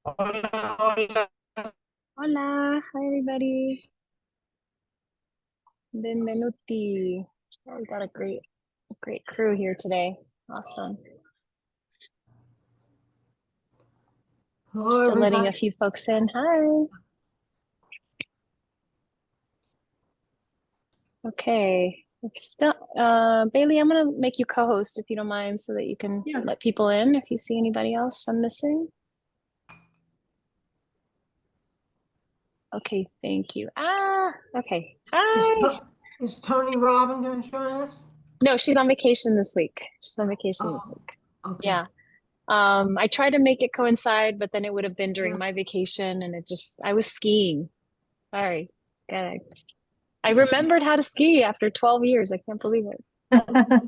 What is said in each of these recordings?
Hola, hola. Hola, hi everybody. Benvenuti. Oh, we got a great crew here today. Awesome. Hello, Still letting a everybody. few folks in. Hi. Okay. Still, Bailey, I'm gonna make you co-host if you don't mind, so that you can Yeah. let people in if you see anybody else I'm missing. Okay, thank you. Okay. Is, Hi. is Tony Robin going to join us? No, she's on vacation this week. She's on vacation this Oh, week. okay. Yeah. I tried to make it coincide, but then it would have been during Yeah. my vacation and I was skiing. Sorry. God, I remembered how to ski after 12 years. I can't believe it. I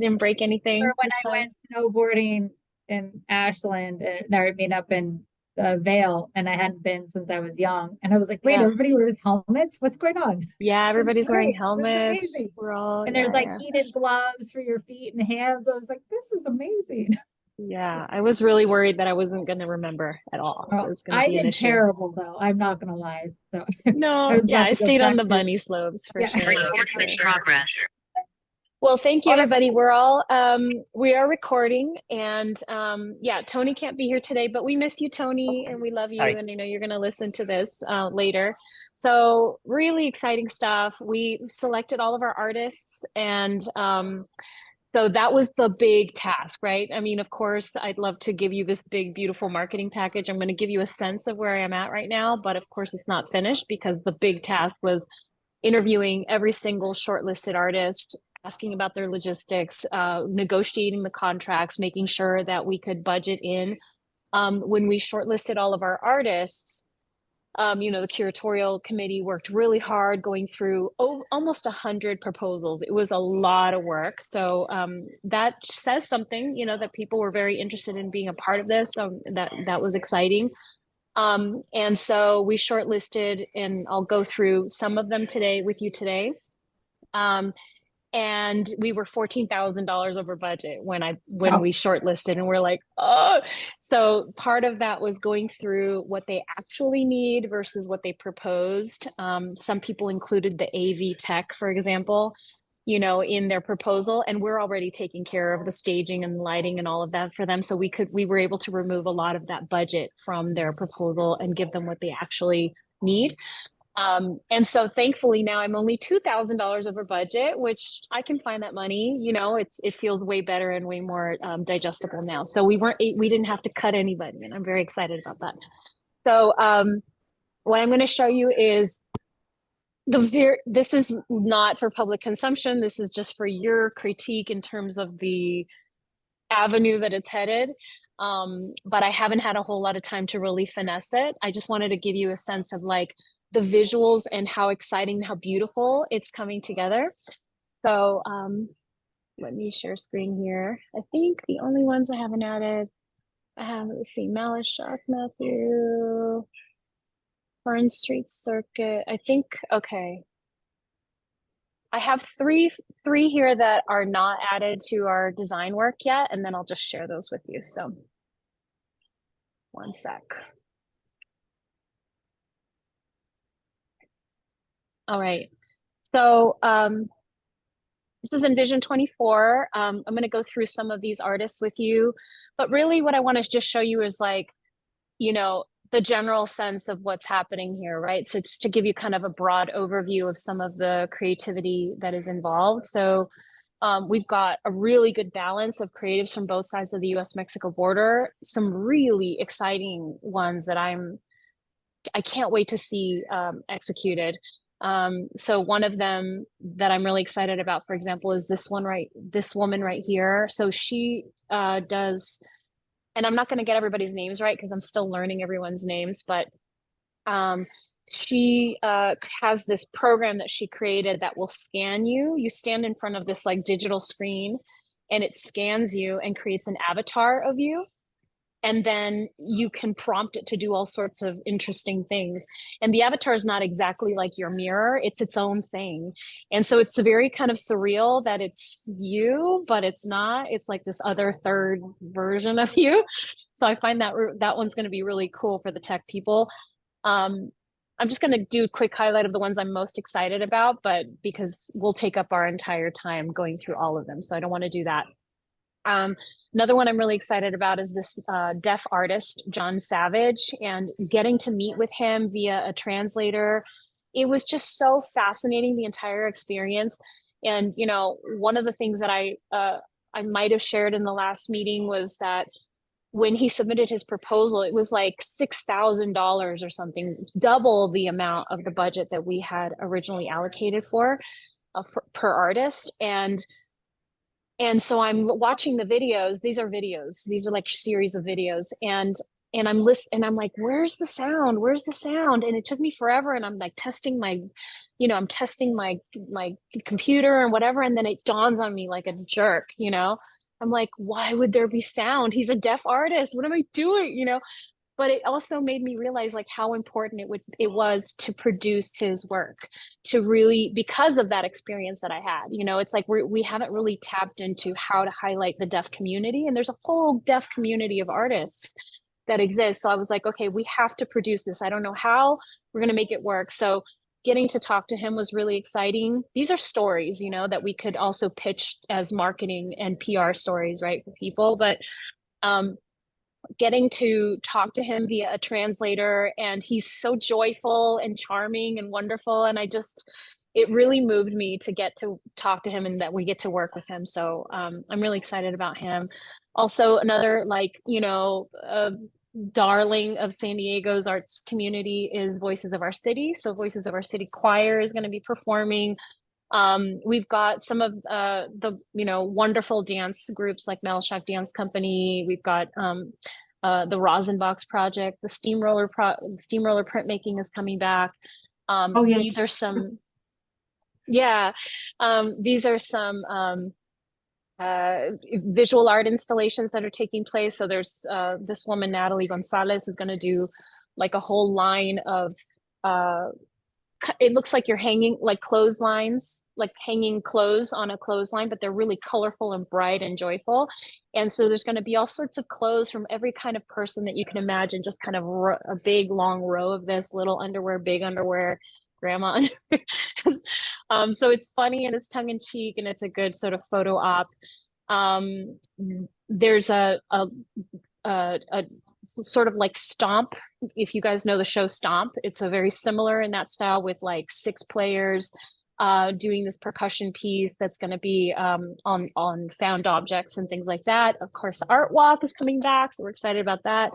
didn't break Or anything when this I time. went snowboarding in Ashland, I mean up in Vale, and I hadn't been since I was young. And I was like, wait, Yeah. everybody wears helmets? What's going on? Yeah, This is everybody's wearing great. This is helmets. amazing. We're all, And there's like yeah. heated gloves for your feet and hands. I was like, this is amazing. Yeah. I was really worried that I wasn't going to remember at all. It Well, was going to I be an did issue. terrible though. I'm not gonna lie. So I No, was yeah, about I to go stayed on back the to bunny slopes for yeah. sure. For Recording in sure. progress. Well, thank you, Awesome. everybody. We are recording, and yeah, Tony can't be here today, but we miss you, Tony, and we love you. Sorry. And I know you're going to listen to this later. So, really exciting stuff. We selected all of our artists, and so that was the big task, right? I mean, of course, I'd love to give you this big, beautiful marketing package. I'm going to give you a sense of where I am at right now, but of course, it's not finished because the big task was interviewing every single shortlisted artist, asking about their logistics, negotiating the contracts, making sure that we could budget in. When we shortlisted all of our artists, the curatorial committee worked really hard going through almost 100 proposals. It was a lot of work. So that says something, that people were very interested in being a part of this. That was exciting. And so we shortlisted, and I'll go through some of them today with you today. Um, and we were $14,000 over budget when Oh, we shortlisted, and we're like, oh. So part of that was going through what they actually need versus what they proposed. Some people included the AV tech, for example, in their proposal, and we're already taking care of the staging and lighting and all of that for them. So we were able to remove a lot of that budget from their proposal and give them what they actually need. And so thankfully now I'm only $2,000 over budget, which I can find that money. It feels way better and way more digestible now. So we didn't have to cut anybody, and I'm very excited about that. So what I'm going to show you is this is not for public consumption. This is just for your critique in terms of the avenue that it's headed. But I haven't had a whole lot of time to really finesse it. I just wanted to give you a sense of like the visuals and how exciting, how beautiful it's coming together. So let me share screen here. I think the only ones I haven't added, let's see, Malice Shock Matthew, Fern Street Circuit. I think, okay. I have three here that are not added to our design work yet, and then I'll just share those with you. So one sec. All right. So this is Envision 24. I'm going to go through some of these artists with you, but really what I want to just show you is like, the general sense of what's happening here, right? So just to give you kind of a broad overview of some of the creativity that is involved. So we've got a really good balance of creatives from both sides of the US-Mexico border, some really exciting ones that I can't wait to see executed. So one of them that I'm really excited about, for example, is this woman right here. So she does, and I'm not going to get everybody's names right because I'm still learning everyone's names, but um, she has this program that she created that will scan you. You stand in front of this like digital screen, and it scans you and creates an avatar of you. And then you can prompt it to do all sorts of interesting things. And the avatar is not exactly like your mirror, it's its own thing. And so it's a very kind of surreal that it's you, but it's not. It's like this other third version of you. So I find that that one's going to be really cool for the tech people. I'm just going to do a quick highlight of the ones I'm most excited about, but because we'll take up our entire time going through all of them. So I don't want to do that. Another one I'm really excited about is this deaf artist, John Savage, and getting to meet with him via a translator. It was just so fascinating, the entire experience. And, you know, one of the things that I might have shared in the last meeting was that when he submitted his proposal, it was like $6,000 or something, double the amount of the budget that we had originally allocated for per artist. And so I'm watching the videos. These are videos. These are like series of videos. And I'm listening and I'm like, where's the sound? Where's the sound? And it took me forever. And I'm like testing my, you know, I'm testing my computer and whatever. And then it dawns on me like a jerk, you know. I'm like, why would there be sound? He's a deaf artist. What am I doing? You know? But it also made me realize like how important it was to produce his work, to really, because of that experience that I had. You know, it's like we haven't really tapped into how to highlight the deaf community, and there's a whole deaf community of artists that exists. So I was like, okay, we have to produce this. I don't know how we're going to make it work. So getting to talk to him was really exciting. These are stories, you know, that we could also pitch as marketing and PR stories, right, for people. But getting to talk to him via a translator, and he's so joyful and charming and wonderful, and it really moved me to get to talk to him and that we get to work with him. So I'm really excited about him. Also, another, like, you know, darling of San Diego's arts community is Voices of Our City. So Voices of Our City Choir is going to be performing. We've got some of the, you know, wonderful dance groups like Melshak Dance Company. We've got the Rosenbox Project, the Steamroller printmaking is coming back. Oh, yeah. These are some, yeah, these are some visual art installations that are taking place. So there's this woman, Natalie Gonzalez, who's going to do like a whole line of it looks like you're hanging like clotheslines, like hanging clothes on a clothesline, but they're really colorful and bright and joyful. And so there's going to be all sorts of clothes from every kind of person that you can imagine, just kind of a big long row of this, little underwear, big underwear, grandma underwear. So it's funny and it's tongue in cheek and it's a good sort of photo op. There's a sort of like Stomp. If you guys know the show Stomp, it's a very similar in that style with like 6 players doing this percussion piece that's going to be on found objects and things like that. Of course, Art Walk is coming back, so we're excited about that.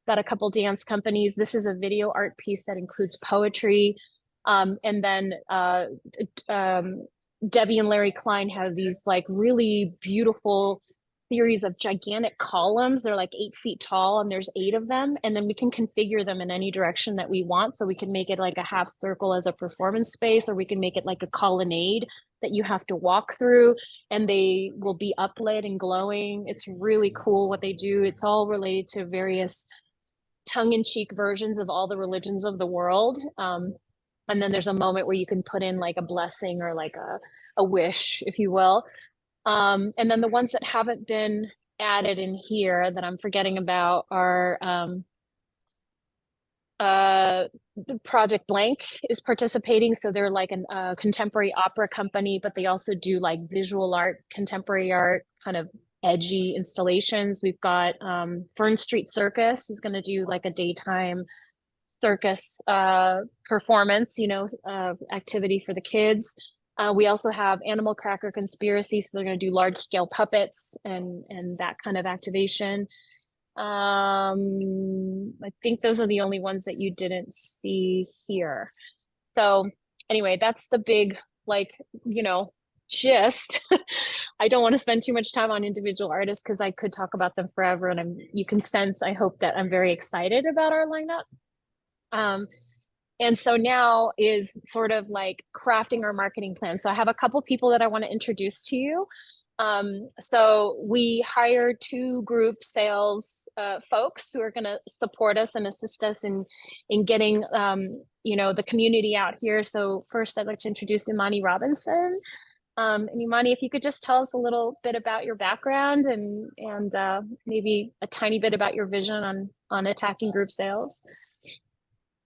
Got a couple dance companies. This is a video art piece that includes poetry. And then Debbie and Larry Klein have these like really beautiful series of gigantic columns. They're like 8 feet tall and there's 8 of them. And then we can configure them in any direction that we want. So we can make it like a half circle as a performance space, or we can make it like a colonnade that you have to walk through and they will be uplit and glowing. It's really cool what they do. It's all related to various tongue-in-cheek versions of all the religions of the world. And then there's a moment where you can put in like a blessing or like a wish, if you will. And then the ones that haven't been added in here that I'm forgetting about are Project Blank is participating. So they're like a contemporary opera company, but they also do like visual art, contemporary art, kind of edgy installations. We've got Fern Street Circus is going to do like a daytime circus performance, you know, activity for the kids. We also have Animal Cracker Conspiracy, so they're going to do large scale puppets and that kind of activation. I think those are the only ones that you didn't see here. So anyway, that's the big, like, you know, gist. I don't want to spend too much time on individual artists because I could talk about them forever, and you can sense, I hope, that I'm very excited about our lineup. And so now is sort of like crafting our marketing plan. So I have a couple people that I want to introduce to you. So we hired 2 group sales folks who are going to support us and assist us in getting the community out here. So first, I'd like to introduce Imani Robinson. And Imani, if you could just tell us a little bit about your background and maybe a tiny bit about your vision on attacking group sales.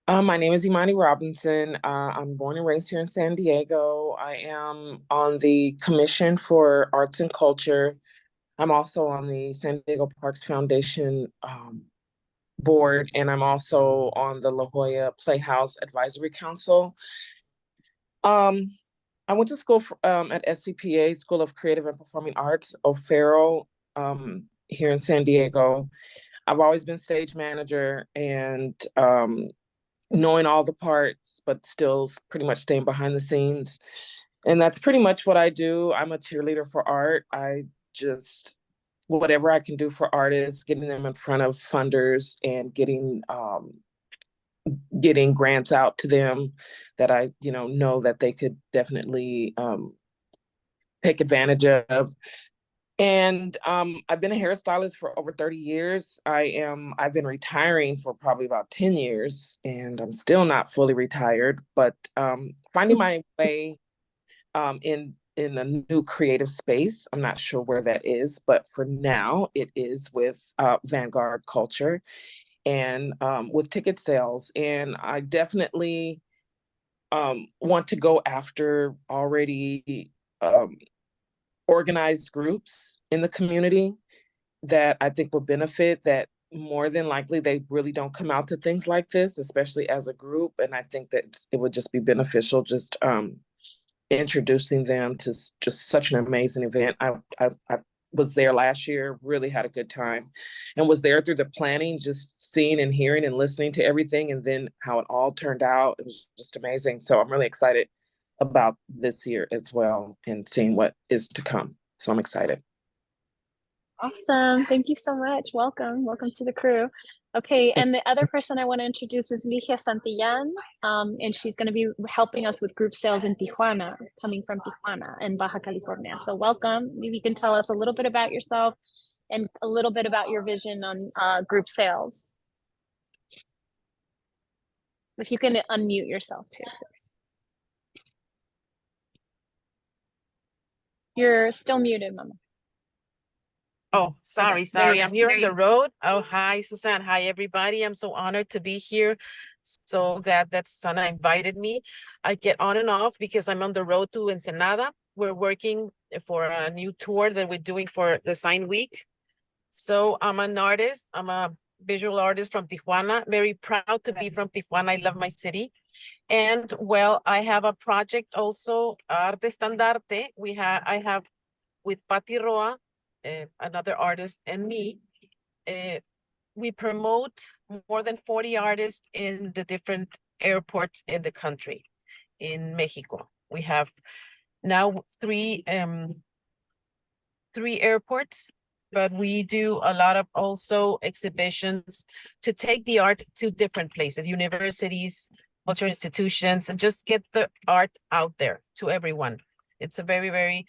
My name is Imani Robinson. I'm born and raised here in San Diego. I am on the Commission for Arts and Culture. I'm also on the San Diego Parks Foundation board, and I'm also on the La Jolla Playhouse Advisory Council. I went to school at SCPA, School of Creative and Performing Arts, O'Farrell, here in San Diego. I've always been stage manager and knowing all the parts, but still pretty much staying behind the scenes. And that's pretty much what I do. I'm a cheerleader for art. I just, whatever I can do for artists, getting them in front of funders and getting grants out to them that I, know that they could definitely take advantage of. And I've been a hairstylist for over 30 years. I've been retiring for probably about 10 years, and I'm still not fully retired, but finding my way in a new creative space. I'm not sure where that is, but for now it is with Vanguard Culture and with ticket sales. And I definitely want to go after already organized groups in the community that I think will benefit, that more than likely they really don't come out to things like this, especially as a group. And I think that it would just be beneficial just introducing them to just such an amazing event. I was there last year, really had a good time, and was there through the planning, just seeing and hearing and listening to everything, and then how it all turned out. It was just amazing. So I'm really excited about this year as well and seeing what is to come. So I'm excited. Awesome. Thank you so much. Welcome. Welcome to the crew. Okay, and the other person I want to introduce is Ligia Santillan, and she's going to be helping us with group sales in Tijuana, coming from Tijuana in Baja California. So welcome. Maybe you can tell us a little bit about yourself and a little bit about your vision on group sales. If you can unmute yourself too, please. You're still muted, Mama. Oh, sorry. I'm here on the road. Oh, hi, Suzanne. Hi, everybody. I'm so honored to be here. So glad that Susana invited me. I get on and off because I'm on the road to Ensenada. We're working for a new tour that we're doing for Design Week. So I'm an artist. I'm a visual artist from Tijuana. Very proud to be from Tijuana. I love my city. And well, I have a project also, Arte Estandarte. I have with Patti Roa, another artist, and me, we promote more than 40 artists in the different airports in the country, in Mexico. We have now three airports, but we do a lot of also exhibitions to take the art to different places, universities, cultural institutions, and just get the art out there to everyone. It's a very, very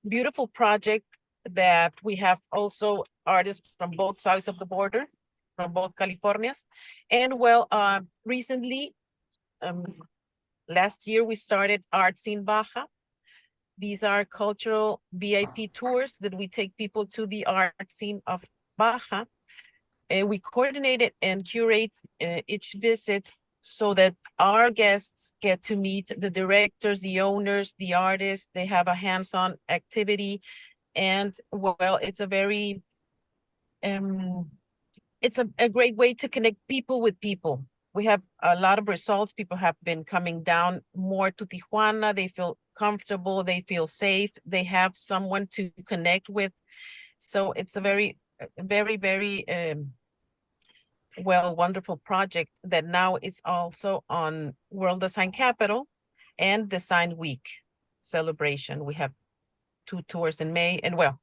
beautiful project that we have also artists from both sides of the border, from both Californias. And well, recently, last year, we started Arts in Baja. These are cultural VIP tours that we take people to the art scene of Baja. We coordinate it and curate each visit so that our guests get to meet the directors, the owners, the artists. They have a hands-on activity. And well, it's a very, it's a great way to connect people with people. We have a lot of results. People have been coming down more to Tijuana. They feel comfortable. They feel safe. They have someone to connect with. So it's a very, very, wonderful project that now it's also on World Design Capital and Design Week celebration. We have 2 tours in May, and well,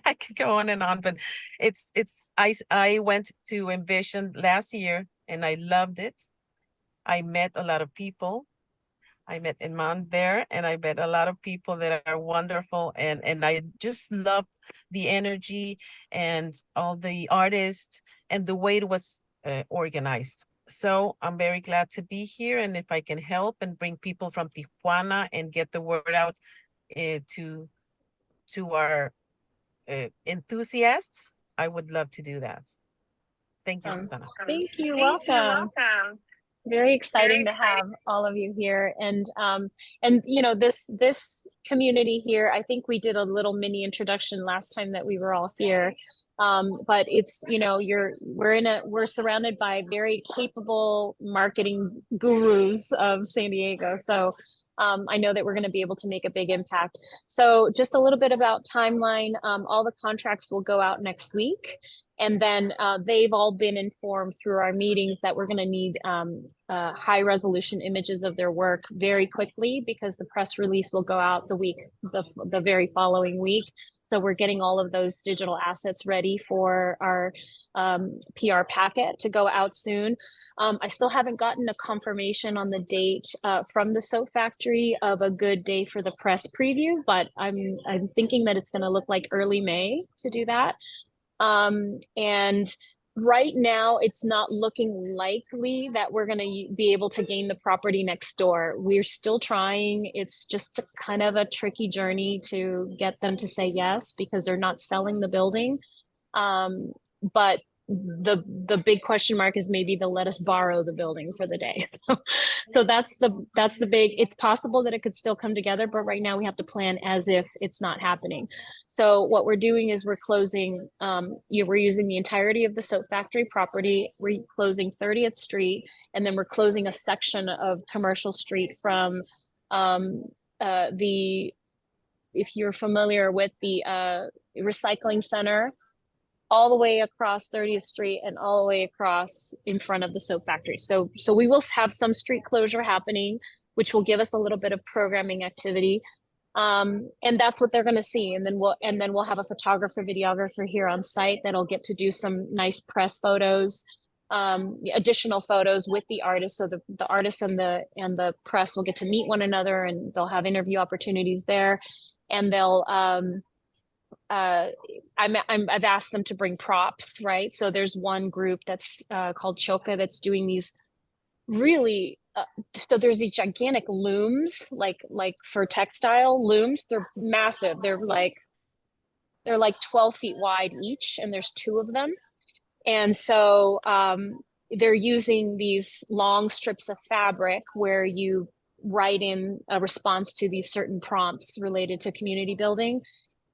I could go on and on, but I went to ENVZN last year and I loved it. I met a lot of people. I met Iman there, and I met a lot of people that are wonderful, and I just loved the energy and all the artists and the way it was organized. So I'm very glad to be here, and if I can help and bring people from Tijuana and get the word out to our enthusiasts, I would love to do that. Thank you, Susana. Thank you. Welcome. Very exciting to have all of you here, and you know, this community here, I think we did a little mini introduction last time that we were all here, but it's, you know, we're surrounded by very capable marketing gurus of San Diego, so I know that we're going to be able to make a big impact. So just a little bit about timeline. All the contracts will go out next week. And then they've all been informed through our meetings that we're going to need high resolution images of their work very quickly, because the press release will go out the very following week. So we're getting all of those digital assets ready for our PR packet to go out soon. I still haven't gotten a confirmation on the date from the soap factory of a good day for the press preview, but I'm thinking that it's going to look like early May to do that. And right now it's not looking likely that we're going to be able to gain the property next door. We're still trying. It's just kind of a tricky journey to get them to say yes, because they're not selling the building. But the big question mark is maybe they'll let us borrow the building for the day. So that's the big, it's possible that it could still come together, but right now we have to plan as if it's not happening. So what we're doing is we're closing, we're using the entirety of the soap factory property. We're closing 30th Street, and then we're closing a section of Commercial Street from if you're familiar with the recycling center, all the way across 30th Street and all the way across in front of the soap factory. So we will have some street closure happening, which will give us a little bit of programming activity. And that's what they're going to see. And then we'll have a photographer, videographer here on site that'll get to do some nice press photos, additional photos with the artists. So the artists and the press will get to meet one another, and they'll have interview opportunities there. And they'll, I've asked them to bring props, right? So there's one group that's called Choka that's doing these really, so there's these gigantic looms, like for textile looms. They're massive. They're like 12 feet wide each, and there's two of them. And so they're using these long strips of fabric where you write in a response to these certain prompts related to community building.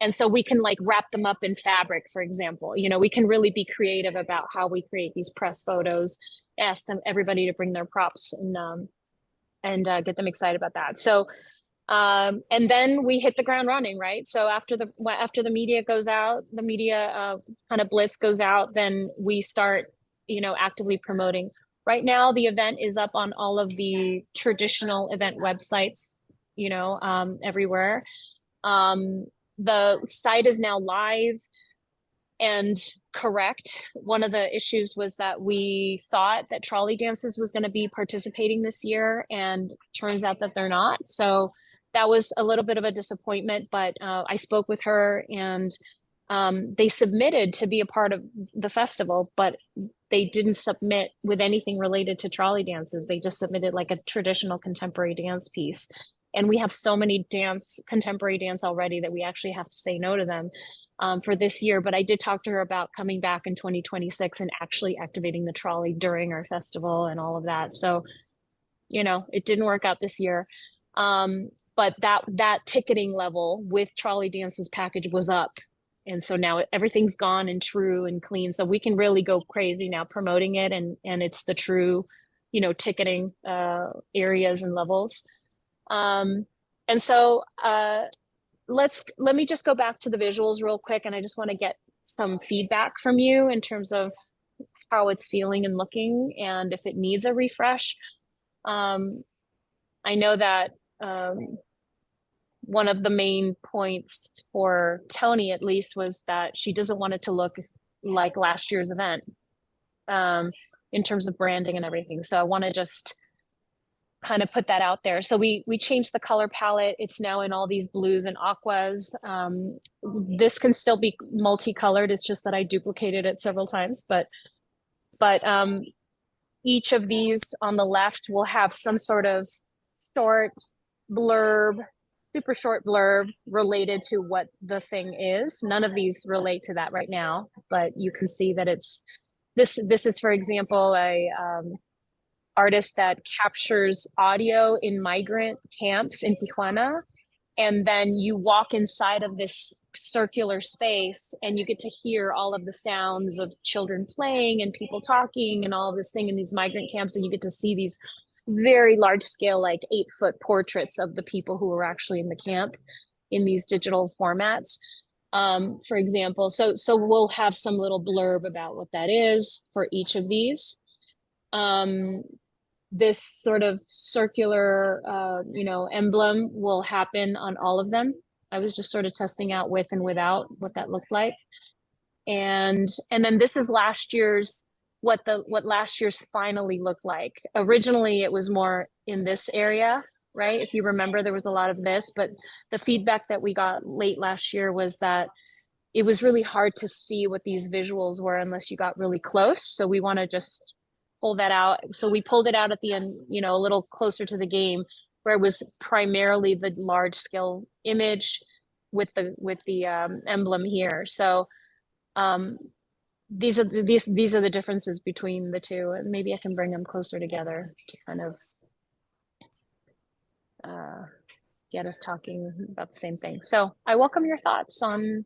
And so we can like wrap them up in fabric, for example. You know, we can really be creative about how we create these press photos, ask everybody to bring their props, and get them excited about that. So, and then we hit the ground running, right? So after the media goes out, the media kind of blitz goes out, then we start, you know, actively promoting. Right now, the event is up on all of the traditional event websites, you know, everywhere. The site is now live and correct. One of the issues was that we thought that Trolley Dances was going to be participating this year, and turns out that they're not. So that was a little bit of a disappointment, but I spoke with her, and they submitted to be a part of the festival, but they didn't submit with anything related to Trolley Dances. They just submitted like a traditional contemporary dance piece. And we have so many contemporary dance already that we actually have to say no to them for this year. But I did talk to her about coming back in 2026 and actually activating the trolley during our festival and all of that. So, you know, it didn't work out this year. But that ticketing level with Trolley Dances package was up. And so now everything's gone and true and clean. So we can really go crazy now promoting it. And it's the true, you know, ticketing areas and levels. And so let me just go back to the visuals real quick, and I just want to get some feedback from you in terms of how it's feeling and looking, and if it needs a refresh. I know that one of the main points for Tony, at least, was that she doesn't want it to look like last year's event in terms of branding and everything. So I want to just kind of put that out there. So we changed the color palette. It's now in all these blues and aquas. This can still be multicolored. It's just that I duplicated it several times, but each of these on the left will have some sort of short blurb, super short blurb related to what the thing is. None of these relate to that right now, but you can see that it's this is, for example, a artist that captures audio in migrant camps in Tijuana. And then you walk inside of this circular space and you get to hear all of the sounds of children playing and people talking and all of this thing in these migrant camps. And you get to see these very large scale, like 8-foot portraits of the people who were actually in the camp in these digital formats. For example, so we'll have some little blurb about what that is for each of these. This sort of circular, emblem will happen on all of them. I was just sort of testing out with and without what that looked like. And then this is last year's, what last year's finally looked like. Originally, it was more in this area, right? If you remember, there was a lot of this, but the feedback that we got late last year was that it was really hard to see what these visuals were unless you got really close. So we want to just pull that out. So we pulled it out at the end, a little closer to the game, where it was primarily the large scale image with the emblem here. So these are the differences between the two, and maybe I can bring them closer together to kind of get us talking about the same thing. So I welcome your thoughts on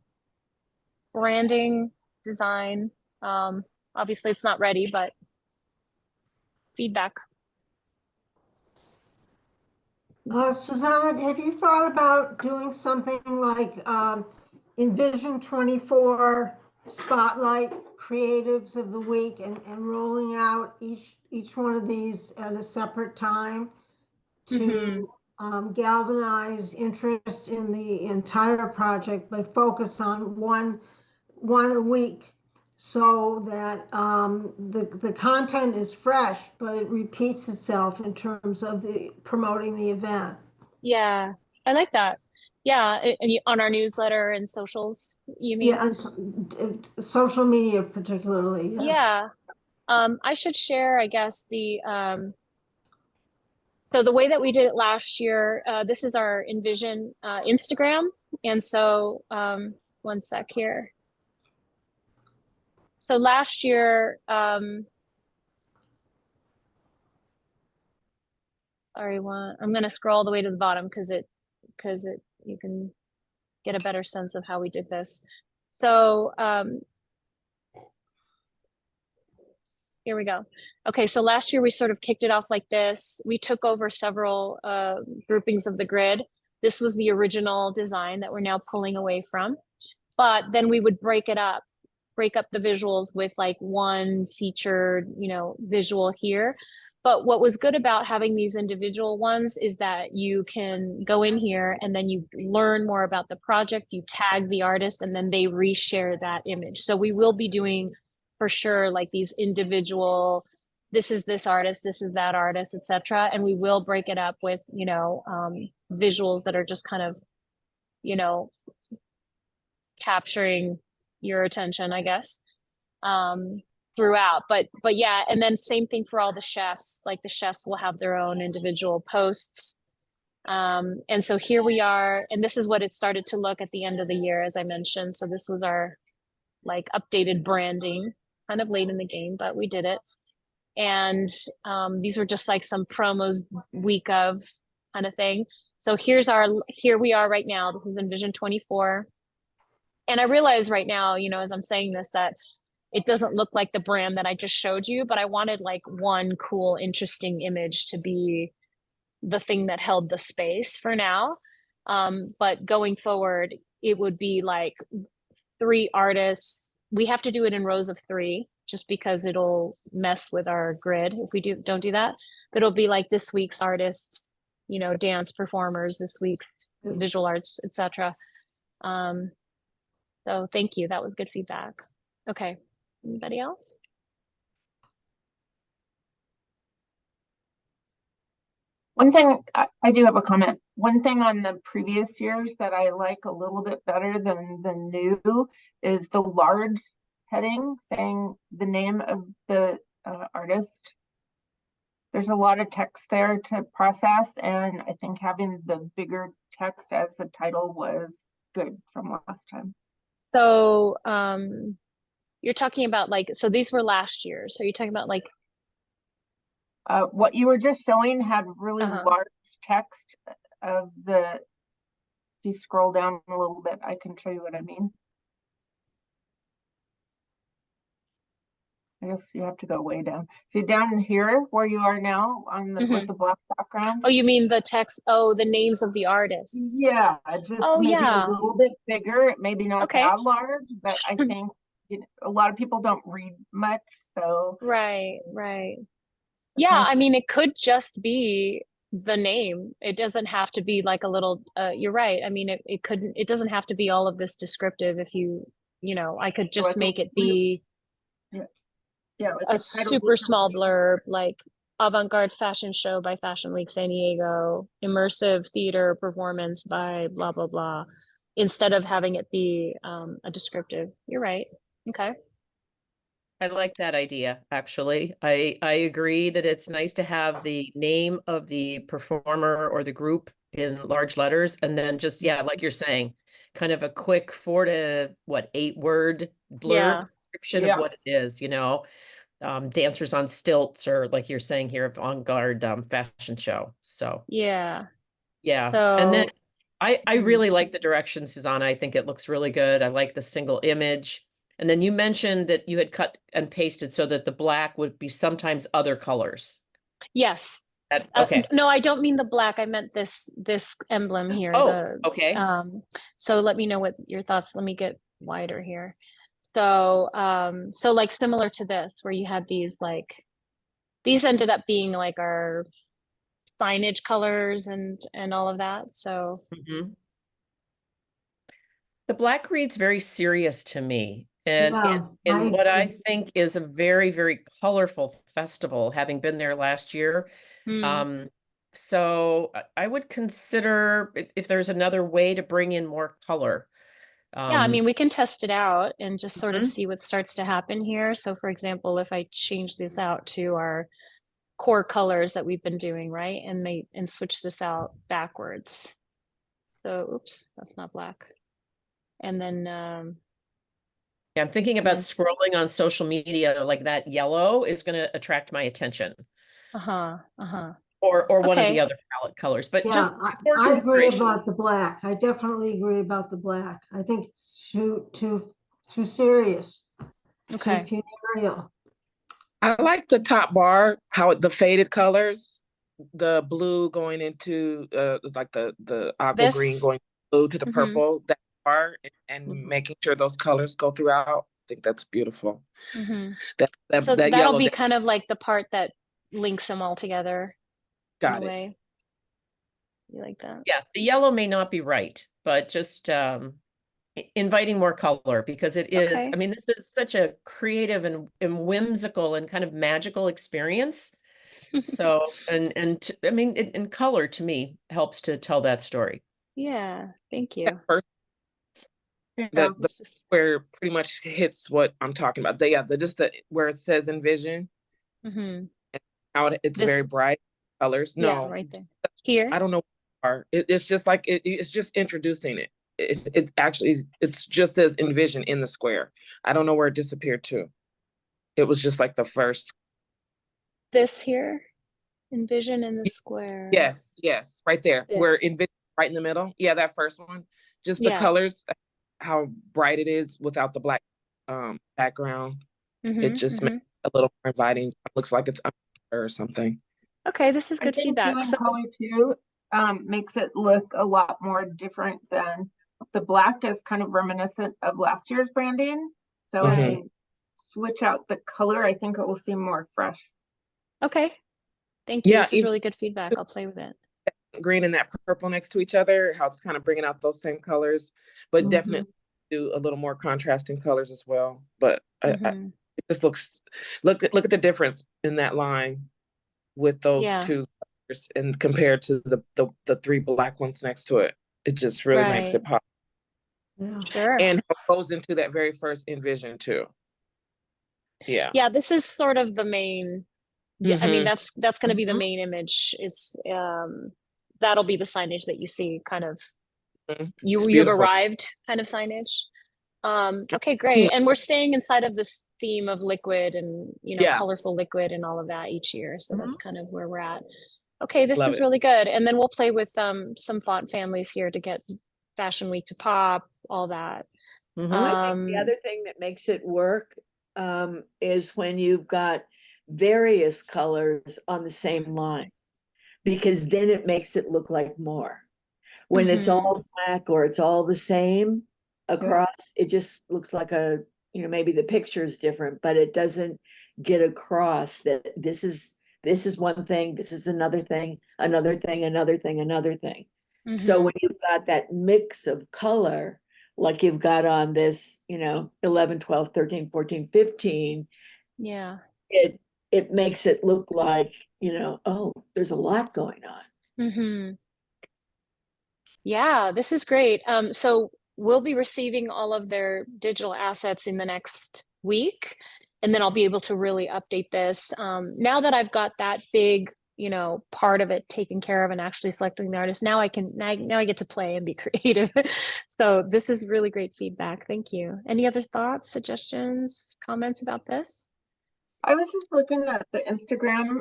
branding, design. Obviously it's not ready, but feedback. Susanna, have you thought about doing something like ENVZN 24 spotlight creatives of the week and rolling out each one of these at a separate time to galvanize interest in the entire project, but focus on one a week, so that the content is fresh, but it repeats itself in terms of promoting the event. Yeah, I like that. Yeah, on our newsletter and socials, you mean? Yeah, and social media particularly, yes. Yeah. I should share, I guess, so the way that we did it last year, this is our ENVZN Instagram. And so, one sec here. So last year, sorry, I'm going to scroll all the way to the bottom because you can get a better sense of how we did this. So, here we go. Okay, so last year we sort of kicked it off like this. We took over several groupings of the grid. This was the original design that we're now pulling away from. But then we would break up the visuals with like one featured, visual here. But what was good about having these individual ones is that you can go in here and then you learn more about the project, you tag the artist, and then they reshare that image. So we will be doing for sure like these individual, this is this artist, this is that artist, etc. And we will break it up with, visuals that are just kind of, capturing your attention, I guess, throughout. But yeah, and then same thing for all the chefs. Like the chefs will have their own individual posts. And so here we are, and this is what it started to look at the end of the year, as I mentioned. So this was our like updated branding, kind of late in the game, but we did it. And these were just like some promos week of kind of thing. So here we are right now. This is ENVZN 24. And I realize right now, as I'm saying this, that it doesn't look like the brand that I just showed you, but I wanted like one cool, interesting image to be the thing that held the space for now. But going forward, it would be like 3 artists. We have to do it in rows of 3 just because it'll mess with our grid if we don't do that. But it'll be like this week's artists, dance performers, this week's visual arts, etc. So thank you. That was good feedback. Okay. Anybody else? One thing, I do have a comment. One thing on the previous years that I like a little bit better than the new is the large heading saying the name of the artist. There's a lot of text there to process, and I think having the bigger text as the title was good from last time. So you're talking about like, so these were last year. So you're talking about like, What you were just showing had really Uh-huh. large text of the, if you scroll down a little bit, I can show you what I mean. I guess you have to go way down. See down here where you are now on the with Mhm. the black background. Oh, you mean the text? Oh, the names of the artists. Yeah, just Oh, maybe yeah. a little bit bigger, maybe not Okay. that large, but I think a lot of people don't read much, so Right, right. it's Yeah, nice. I mean, it could just be the name. It doesn't have to be like a little, you're right. I mean, it doesn't have to be all of this descriptive if I could just Like a make it real- be yeah, like a a title super would small be- blurb, like avant-garde fashion show by Fashion Week San Diego, immersive theater performance by blah, blah, blah, instead of having it be a descriptive. You're right. Okay. I like that idea, actually. I agree that it's nice to have the name of the performer or the group in large letters, and then just, yeah, like you're saying, kind of a quick 8-word Yeah. blurb description of Yeah. what it is, dancers on stilts, or like you're saying here, avant-garde fashion show. So Yeah. yeah. So And then I really like the direction, Susanna. I think it looks really good. I like the single image. And then you mentioned that you had cut and pasted so that the black would be sometimes other colors. yes. Okay. No, I don't mean the black. I meant this emblem here. Oh, okay. So let me know what your thoughts. Let me get wider here. So like similar to this, where you had these ended up being like our signage colors and all of that. So Mhm. The black reads very serious to me. And Yeah, in what I agree. think is a very, very colorful festival, having been there last year. hmm. So I would consider if there's another way to bring in more color. Yeah, I mean, we can test it out and just sort of Mhm. see what starts to happen here. So for example, if I change this out to our core colors that we've been doing, right? And switch this out backwards. So, oops, that's not black. And then, Yeah, I'm thinking about then- scrolling on social media, like that yellow is going to attract my attention, uh-huh. or one of the Okay. other palette colors. But Yeah, just for I agree consideration. about the black. I definitely agree about the black. I think it's too serious, Okay. too funereal. I like the top bar, how the faded colors, the blue going into like the aqua green This, going blue to the mhm. purple, that bar, and Mhm. making sure those colors go throughout. I think that's beautiful. So That that'll yellow be kind of like the part that links them all together in a got it. way. You like that? Yeah, the yellow may not be right, but just inviting more color, because it is, Okay. I mean, this is such a creative and whimsical and kind of magical experience. So, I mean, and color to me helps to tell that story. Yeah, thank That you. first, Yeah. the It's just, where pretty much hits what I'm talking about. The where it says envision, mhm. how it's very This, bright colors. yeah, No, right there. Here? I don't know. It's just like it's just introducing it. It's actually it's just says envision in the square. I don't know where it disappeared to. It was just like the first. This here? Envision in the square. Yes, right there. Where This. envision right in the middle. Yeah, that first one. Just the Yeah. colors, how bright it is without the black background. It just makes it a little more inviting. It looks like it's under or something. Okay, this is I good think feedback. doing So, color too makes it look a lot more different than the black is kind of reminiscent of last year's branding. So if Right. you switch out the color, I think it will seem more fresh. okay. Thank you. Yeah, This is even really good feedback. I'll play with it. green and that purple next to each other, how it's kind of bringing out those same colors, but definitely do a little more contrasting colors as well. But Mhm. it just looks, look at the difference in that line with those Yeah. two and compared to the three black ones next to it. It just really makes Right. it pop. Yeah. Sure. And it goes into that very first Envision too. Yeah. Yeah, this is sort of the main. Yeah, I mean Mhm. that's going to be the Mhm. main image. It's that'll be the signage that you see, kind of Mhm. you've It's beautiful. arrived kind of signage. Okay, great. And we're staying inside of this theme of liquid and, Yeah. colorful liquid and all of that each year. So that's Mhm. kind of where we're at. Okay, this Love is it. really good. And then we'll play with some font families here to get Fashion Week to pop, all that. Mhm. I think the other thing that makes it work is when you've got various colors on the same line, because then it makes it look like more. When it's Mhm. all black or it's all the same across, it just looks like maybe the picture is different, but it doesn't get across that this is one thing, this is another thing, another thing, another thing, another thing. So Mhm. when you've got that mix of color, like you've got on this, 11, 12, 13, 14, 15, Yeah. it makes it look like, oh, there's a lot going on. Mhm. Yeah, this is great. So we'll be receiving all of their digital assets in the next week, and then I'll be able to really update this. Now that I've got that big, part of it taken care of and actually selecting the artist, now I get to play and be creative. So this is really great feedback. Thank you. Any other thoughts, suggestions, comments about this? I was just looking at the Instagram.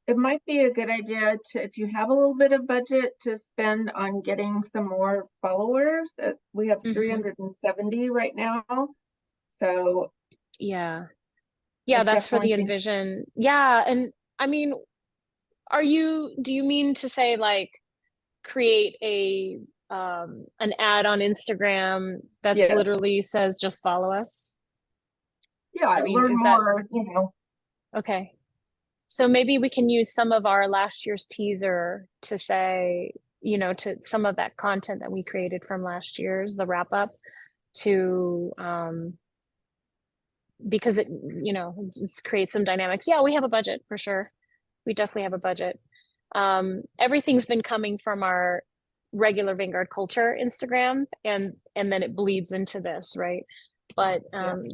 It might be a good idea to, if you have a little bit of budget, to spend on getting some more followers. We have Mhm. 370 right now. So Yeah. I Yeah, that's for the definitely think, Envision. Yeah, and I mean, do you mean to say like create an ad on Instagram that's yeah, literally says just follow us? I mean, learn is that more, okay? So maybe we can use some of our last year's teaser to say, to some of that content that we created from last year's, the wrap up, to because it just creates some dynamics. Yeah, we have a budget for sure. We definitely have a budget. Everything's been coming from our regular Vanguard Culture Instagram, and then it bleeds into this, right? But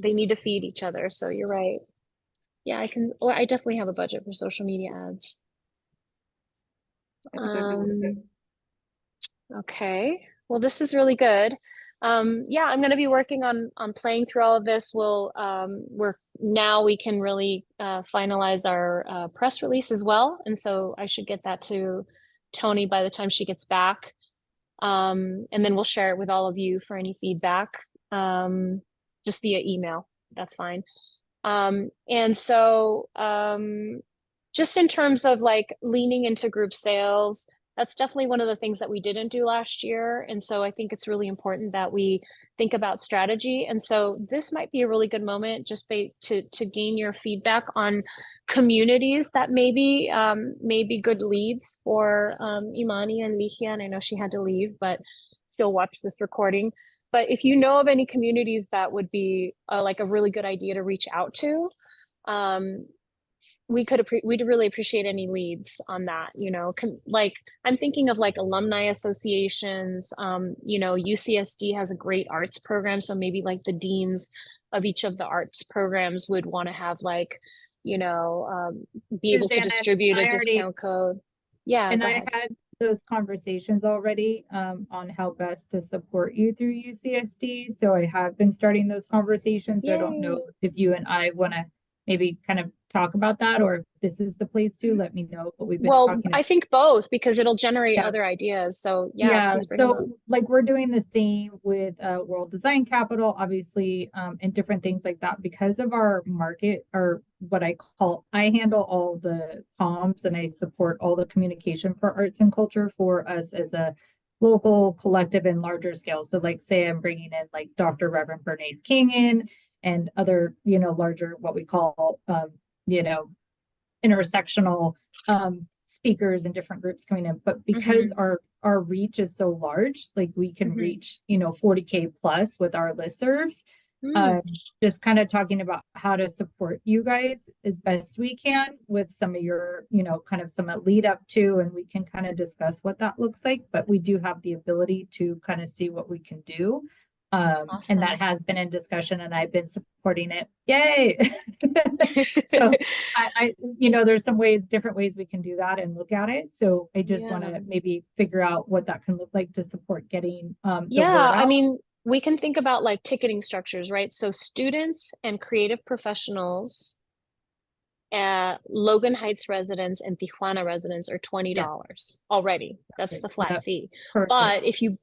they need to feed each other. So you're right. Yeah, I definitely have a budget for social media ads. I think it'd be worth it. Okay. Well, this is really good. Yeah, I'm going to be working on playing through all of this. We can really finalize our press release as well, and so I should get that to Tony by the time she gets back. And then we'll share it with all of you for any feedback, just via email. That's fine. And so just in terms of like leaning into group sales, that's definitely one of the things that we didn't do last year. And so I think it's really important that we think about strategy. And so this might be a really good moment just to gain your feedback on communities that may be good leads for Imani and Ligia. And I know she had to leave, but she'll watch this recording. But if you know of any communities that would be like a really good idea to reach out to, we'd really appreciate any leads on that. Like I'm thinking of like alumni associations. UCSD has a great arts program, so maybe like the deans of each of the arts programs would want to have like, be able to Susanna, distribute a I already discount code. Yeah, and go I ahead. had those conversations already on how best to support you through UCSD. So I have been starting those conversations. So I don't Yay. know if you and I want to maybe kind of talk about that, or if this is the place to let me know what we've been Well, talking I about. think both, because it'll generate Yeah. other ideas. So yeah, please bring them up. So like we're doing the theme with World Design Capital, obviously, and different things like that because of our market, or what I handle all the comms and I support all the communication for arts and culture for us as a local collective and larger scale. So like say I'm bringing in like Dr. Reverend Bernays King in and other, larger, what we call, intersectional speakers and different groups coming in. But because our reach is so large, like we can reach 40K plus with our listservs, uh, just kind of talking about how to support you guys as best we can with some of your, kind of some lead up to, and we can kind of discuss what that looks like. But we do have the ability to kind of see what we can do. And that has been in discussion, and I've been supporting it. Yay! So there's some different ways we can do that and look at it. So I just want to maybe figure out what that can look like to support getting the word out. I mean, we can think about like ticketing structures, right? So students and creative professionals, Logan Heights residents and Tijuana residents are $20 already. That's the flat fee. Perfect. But if you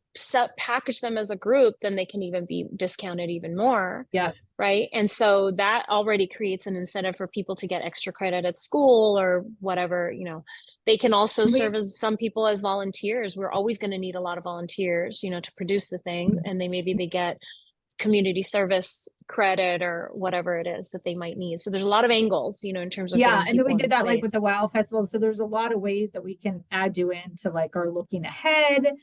package them as a group, then they can even be discounted even more. Yeah. Right. And so that already creates an incentive for people to get extra credit at school or whatever. They can also serve as some people as volunteers. We're always going to need a lot of volunteers, to produce the thing. And maybe they get community service credit or whatever it is that they might need. So there's a lot of angles, in terms of and then we did that space. like with the WOW Festival. So there's a lot of ways that we can add you into like our looking ahead,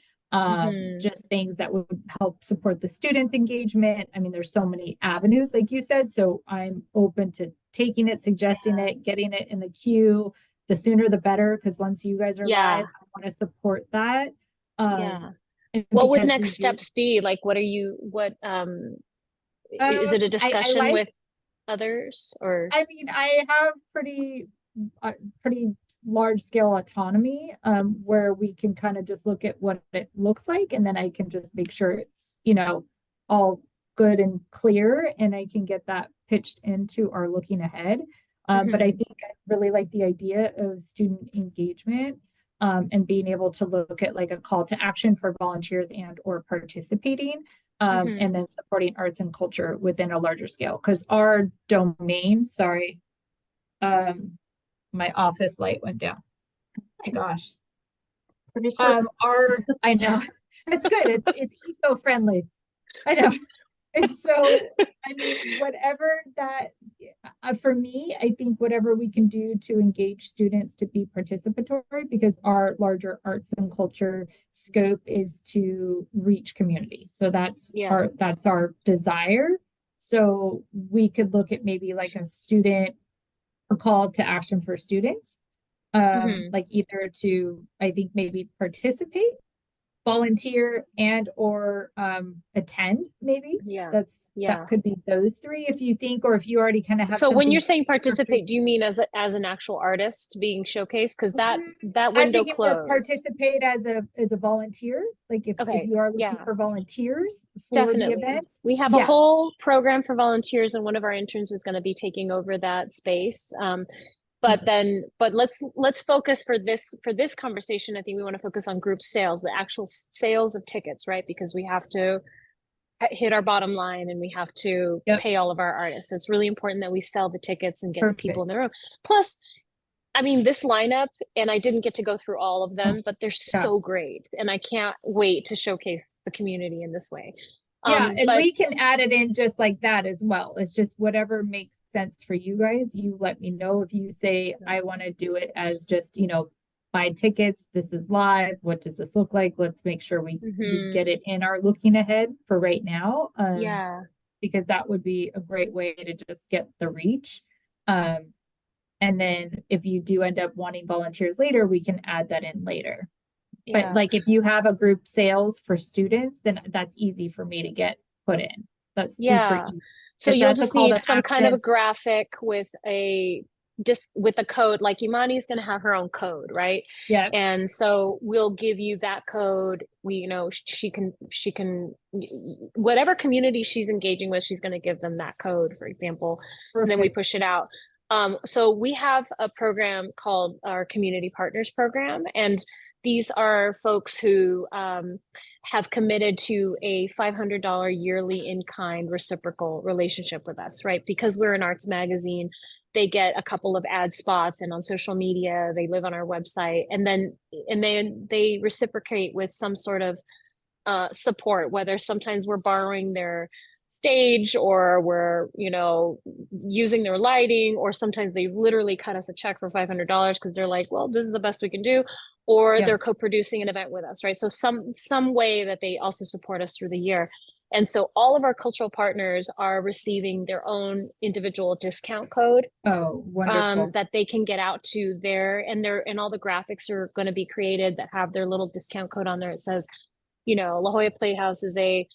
just things that would help support the students' engagement. I mean, there's so many avenues, like you said. So I'm open to taking it, suggesting it, getting it in the queue. The sooner the better, because once you guys are live, I want to support that. What would next steps be? Like, is it a discussion with others, or? I mean, I have pretty large scale autonomy, where we can kind of just look at what it looks like, and then I can just make sure it's, all good and clear, and I can get that pitched into our looking ahead. But I think I really like the idea of student engagement. And being able to look at like a call to action for volunteers and or participating, and then supporting arts and culture within a larger scale. Because our domain, my office light went down. My gosh. I know. It's good. It's eco-friendly. I know. And so, I mean, whatever that, for me, I think whatever we can do to engage students to be participatory, because our larger arts and culture scope is to reach community. So that's our desire. So we could look at maybe like a call to action for students, like either to, I think maybe participate, volunteer, and or attend, maybe. That could be those three, if you think, or if you already kind of have. So when you're saying participate, do you mean as an actual artist being showcased? Because that window closed. Participate as a volunteer, like if you are looking for volunteers for the event. We have a whole program for volunteers, and one of our interns is going to be taking over that space. But let's focus for this conversation. I think we want to focus on group sales, the actual sales of tickets, right? Because we have to hit our bottom line, and we have to pay all of our artists. So it's really important that we sell the tickets and get the people in the room. Plus, I mean, this lineup, and I didn't get to go through all of them, but they're so great, and I can't wait to showcase the community in this way. We can add it in just like that as well. It's just whatever makes sense for you guys. You let me know. If you say, I want to do it as just, buy tickets, this is live, what does this look like? Let's make sure we get it in our looking ahead for right now. Because that would be a great way to just get the reach. And then if you do end up wanting volunteers later, we can add that in later. But like if you have a group sales for students, then that's easy for me to get put in. That's super easy. So you'll just need some kind of a graphic with a code. Like Imani's going to have her own code, right? Yeah. And so we'll give you that code. She can whatever community she's engaging with, she's going to give them that code, for example. And then we push it out. So we have a program called our Community Partners Program, and these are folks who have committed to a $500 yearly in-kind reciprocal relationship with us, right? Because we're an arts magazine, they get a couple of ad spots, and on social media, they live on our website, and then they reciprocate with some sort of support, whether sometimes we're borrowing their stage, or we're using their lighting, or sometimes they literally cut us a check for $500 because they're like, well, this is the best we can do. or Yeah. they're co-producing an event with us, right? So some way that they also support us through the year. And so all of our cultural partners are receiving their own individual discount code Oh, wonderful. that they can get out to and all the graphics are going to be created that have their little discount code on there. It says, La Jolla Playhouse is a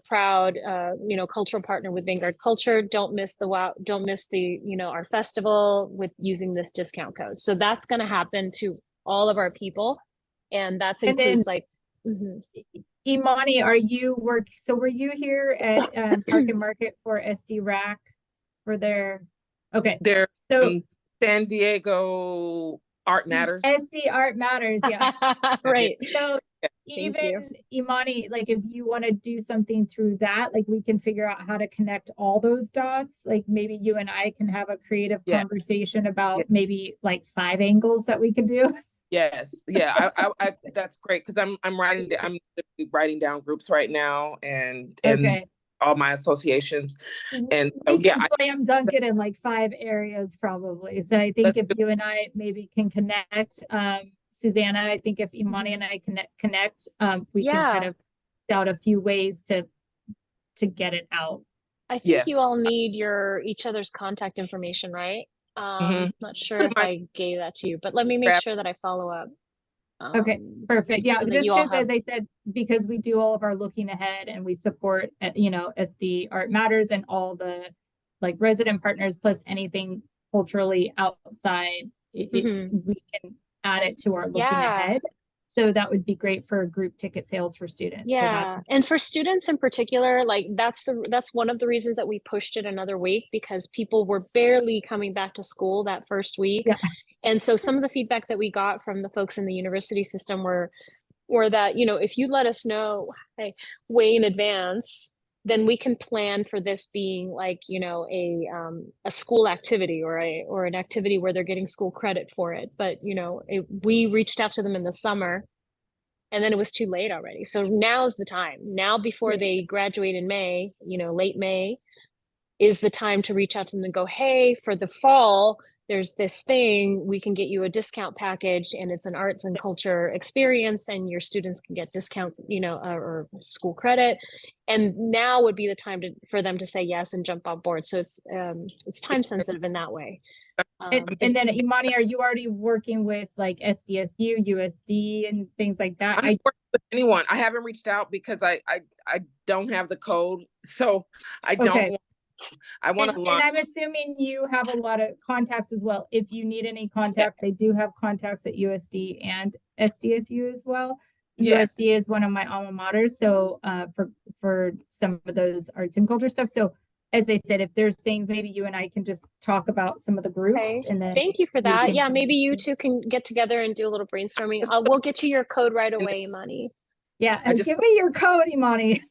proud, cultural partner with Vanguard Culture. Don't miss our festival with using this discount code. So that's going to happen to all of our people. And that includes Imani, were you here at Park and Market for SD Rack for their, okay. They're So San Diego Art Matters. SD Art Matters, yeah. Right. So Thank even Imani, like if you want to do something through that, like we can figure out how to connect all those dots. Like maybe you and I can have a creative conversation about maybe like 5 angles that we could do. Yes. Yeah. I that's great. Cause I'm writing down groups right now and all my associations. And we can slam dunk it in like 5 areas probably. So I think if you and I maybe can connect, Susanna, I think if Imani and I connect, we can kind of out a few ways to get it out. I think you all need each other's contact information, right? Not sure if I gave that to you, but let me make sure that I follow up. Okay, perfect. Yeah, so just because as I said, because we do all of our looking ahead and we support, SD Art Matters and all the like resident partners plus anything culturally outside, we can add it to our looking ahead. So that would be great for group ticket sales for students. Yeah. So and for students in particular, like that's one of the reasons that we pushed it another week, because people were barely coming back to school that first week. Yeah. And so some of the feedback that we got from the folks in the university system were that, if you let us know way in advance, then we can plan for this being like, a school activity or an activity where they're getting school credit for it. But, we reached out to them in the summer and then it was too late already. So now's the time. Now before they graduate in May, late May, is the time to reach out to them and go, hey, for the fall, there's this thing, we can get you a discount package and it's an arts and culture experience and your students can get discount, or school credit. And now would be the time for them to say yes and jump on board. So it's time sensitive in that way. And then Imani, are you already working with like SDSU, USD and things like that? I'm working with anyone. I haven't reached out because I don't have the code. So I don't I want to and I'm assuming you have a lot of contacts as well. If you need any contact, they do have contacts at USD and SDSU as well. Yes. USD is one of my alma maters. So for some of those arts and culture stuff. So as I said, if there's things, maybe you and I can just talk about some of the groups and then thank you for that. Yeah, maybe you two can get together and do a little brainstorming. We'll get you your code right away, Imani. Yeah, give me your code, Imani.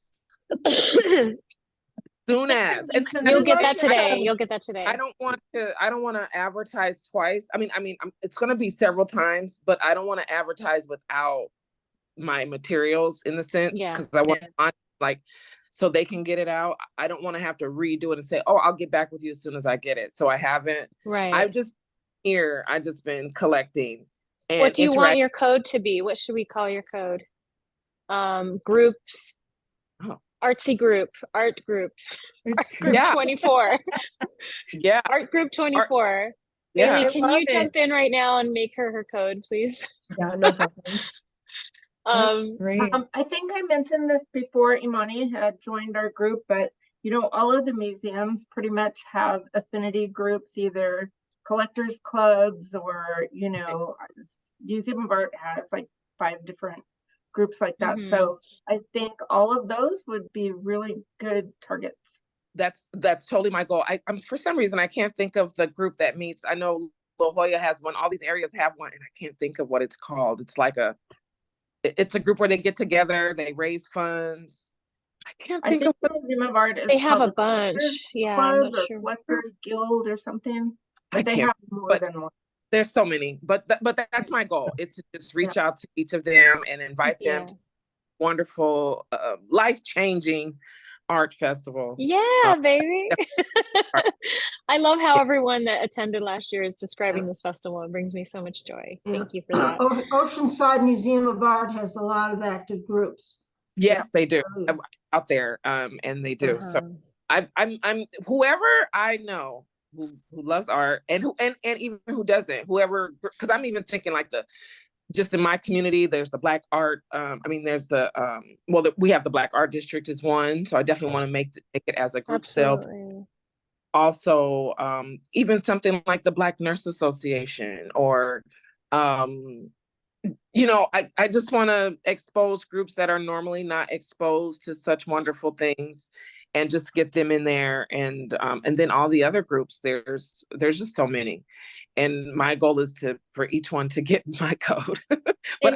Soon as you'll get that today. You'll get that today. I don't want to advertise twice. I mean, it's going to be several times, but I don't want to advertise without my materials in the sense, because I want so they can get it out. I don't want to have to redo it and say, oh, I'll get back with you as soon as I get it. So I haven't. Right. I've just been collecting. And what do you want your code to be? What should we call your code? Groups. Oh. Artsy group, art group 24. Yeah. Art group 24. Yeah. Bailey, can you jump in right now and make her code, please? Yeah, no problem. Great. I think I mentioned this before Imani had joined our group, but all of the museums pretty much have affinity groups, either collectors clubs or, Museum of Art has like 5 different groups like that. So I think all of those would be really good targets. That's totally my goal. I'm for some reason I can't think of the group that meets. I know La Jolla has one, all these areas have one, and I can't think of what it's called. It's like it's a group where they get together, they raise funds. I can't think of the Museum of Art is they have a bunch. Yeah, Club or Collectors Guild or something. But they have more than one. There's so many, but that's my goal, is to just reach out to each of them and invite them to wonderful, life-changing art festival. Yeah, baby. art. I love how everyone that attended last year is describing this festival. It brings me so much joy. Yeah. Thank you for that. Oceanside Museum of Art has a lot of active groups. Yes, they do out there, and they do. So I'm whoever I know who loves art and even who doesn't, whoever, because I'm even thinking like just in my community, there's the Black Art. I mean, there's we have the Black Art District is one, so I definitely want to make it as a group sale. Also, even something like the Black Nurse Association, or I just want to expose groups that are normally not exposed to such wonderful things, and just get them in there, and then all the other groups. There's just so many, and my goal is for each one to get my code. But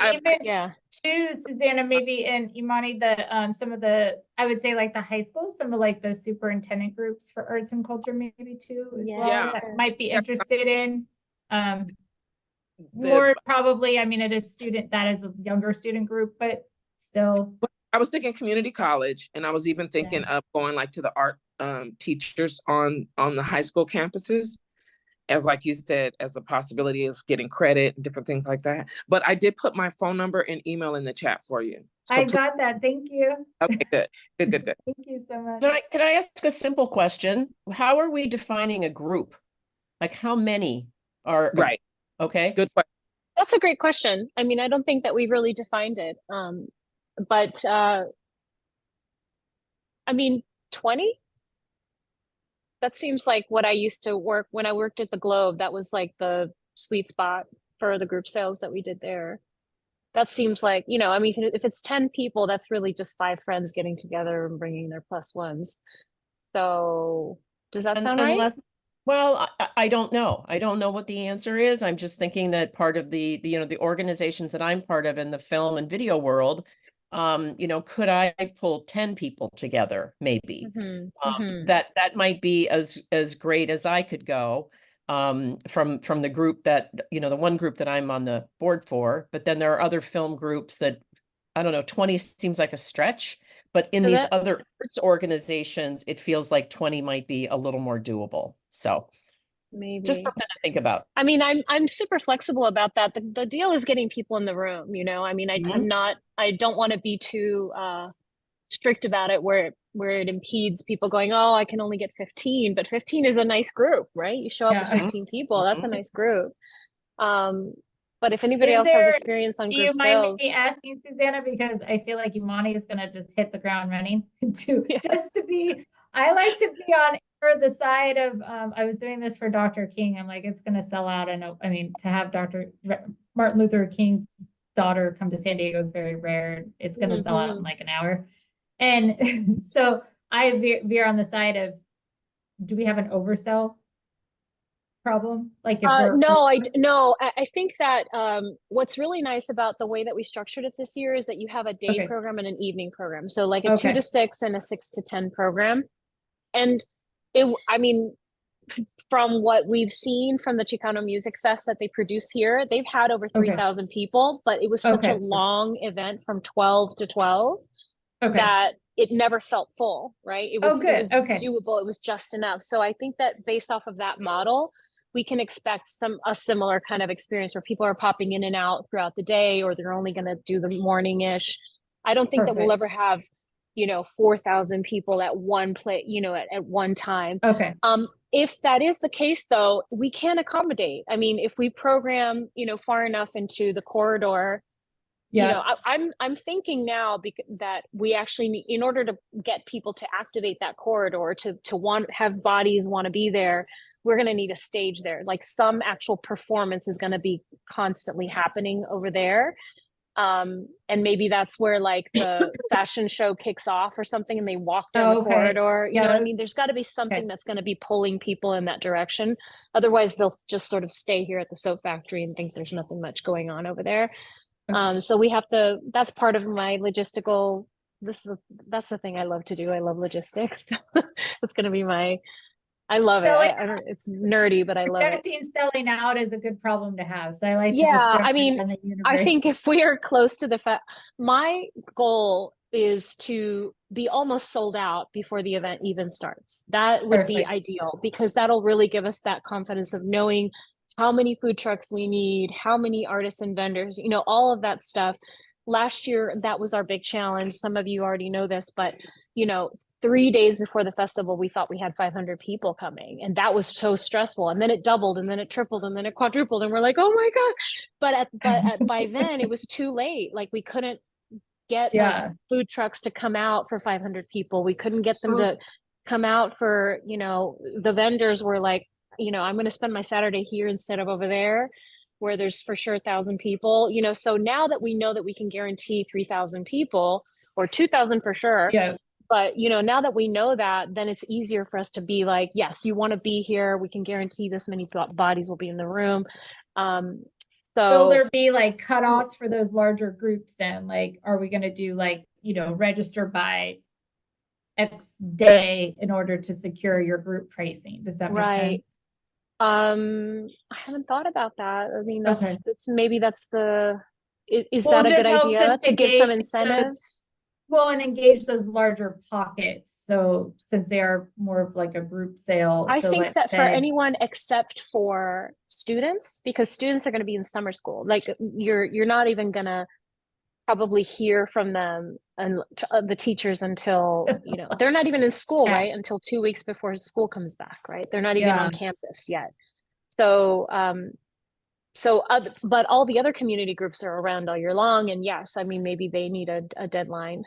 too, Susanna, maybe, and Imani, some of the, I would say like the high school, some of like the superintendent groups for arts and culture maybe too as well, that might be interested in. More probably, I mean, it is that is a younger student group, but still. I was thinking community college, and I was even thinking of going like to the art teachers on the high school campuses, as like you said, as a possibility of getting credit and different things like that. But I did put my phone number and email in the chat for you. So I got that. Thank you. Okay, good. Thank you so much. Can I ask a simple question? How are we defining a group? Like how many are right? Okay. Good question. That's a great question. I mean, I don't think that we really defined it. But I mean, 20? That seems like what I used to work when I worked at the Globe. That was like the sweet spot for the group sales that we did there. That seems like, I mean, if it's 10 people, that's really just 5 friends getting together and bringing their plus ones. So does that sound right? Well, I don't know. I don't know what the answer is. I'm just thinking that part of the organizations that I'm part of in the film and video world, could I pull 10 people together maybe? That might be as great as I could go from the group that, the one group that I'm on the board for, but then there are other film groups that, I don't know, 20 seems like a stretch, but in these other arts organizations, it feels like 20 might be a little more doable. So maybe just something to think about. I mean, I'm super flexible about that. The deal is getting people in the room, I mean, I don't want to be too strict about it where it impedes people going, oh, I can only get 15, but 15 is a nice group, right? You show up with 15 people, that's a nice group. But if anybody else has experience on group sales. Do you mind me asking, Susanna, because I feel like Imani is going to just hit the ground running I like to be on the side of, I was doing this for Dr. King. I'm like, it's going to sell out. And I mean, to have Martin Luther King's daughter come to San Diego is very rare. It's going to sell out in like an hour. And so I veer on the side of, do we have an oversell problem? Like I think that what's really nice about the way that we structured it this year is that you have a day program and an evening program. So like a 2 to 6 and a 6 to 10 program. And I mean, from what we've seen from the Chicano Music Fest that they produce here, they've had over 3,000 people, but it was such a long event from 12 to 12 that it never felt full, right? It was doable. It was just enough. So I think that based off of that model, we can expect a similar kind of experience where people are popping in and out throughout the day, or they're only going to do the morning-ish. I don't think that we'll ever have 4,000 people at one place, at one time. If that is the case, though, we can accommodate. I mean, if we program, far enough into the corridor, I'm thinking now that we actually need, in order to get people to activate that corridor, to have bodies want to be there, we're going to need a stage there. Like some actual performance is going to be constantly happening over there. And maybe that's where like the fashion show kicks off or something, and they walk down the corridor. You know what I mean? There's got to be something that's going to be pulling people in that direction. Otherwise, they'll just sort of stay here at the soap factory and think there's nothing much going on over there. So we have to. That's part of my logistical. That's the thing I love to do. I love logistics. That's going to be my I love it. Selling I don't, it's nerdy, but I love it. Protecting selling out is a good problem to have. So I like to Yeah, just throw I it mean, in the I universe. think if we are close to my goal is to be almost sold out before the event even starts. That would be Perfect. ideal because that'll really give us that confidence of knowing how many food trucks we need, how many artists and vendors, you know, all of that stuff. Last year, that was our big challenge. Some of you already know this, but you know, 3 days before the festival, we thought we had 500 people coming, and that was so stressful. And then it doubled, and then it tripled, and then it quadrupled, and we're like, "Oh my god!" By then, it was too late. Like we couldn't get Yeah. food trucks to come out for 500 people. We couldn't get them Oh. to come out for, you know, the vendors were like, you know, I'm going to spend my Saturday here instead of over there where there's for sure 1,000 people, you know. So now that we know that we can guarantee 3,000 people or 2,000 for sure, Yeah. but you know, now that we know that, then it's easier for us to be like, yes, you want to be here, we can guarantee this many bodies will be in the room. Will So there be like cutoffs for those larger groups then? Like, are we going to do like, you know, register by X day in order to secure your group pricing? Does that make right. sense? I haven't thought about that. I mean, Okay. that's maybe that's the, is Well, that it a good just helps idea us to to give some gauge incentive? Well, and engage those larger pockets. So since they are more of like a group sale. I so think let's that for say, anyone except for students, because students are going to be in summer school. Like you're not even going to probably hear from them and the teachers until, you know, they're not even in school, Yeah. right? Until 2 weeks before school comes back, right? They're not even Yeah. on campus yet. So, but all the other community groups are around all year long. And yes, I mean, maybe they need a deadline.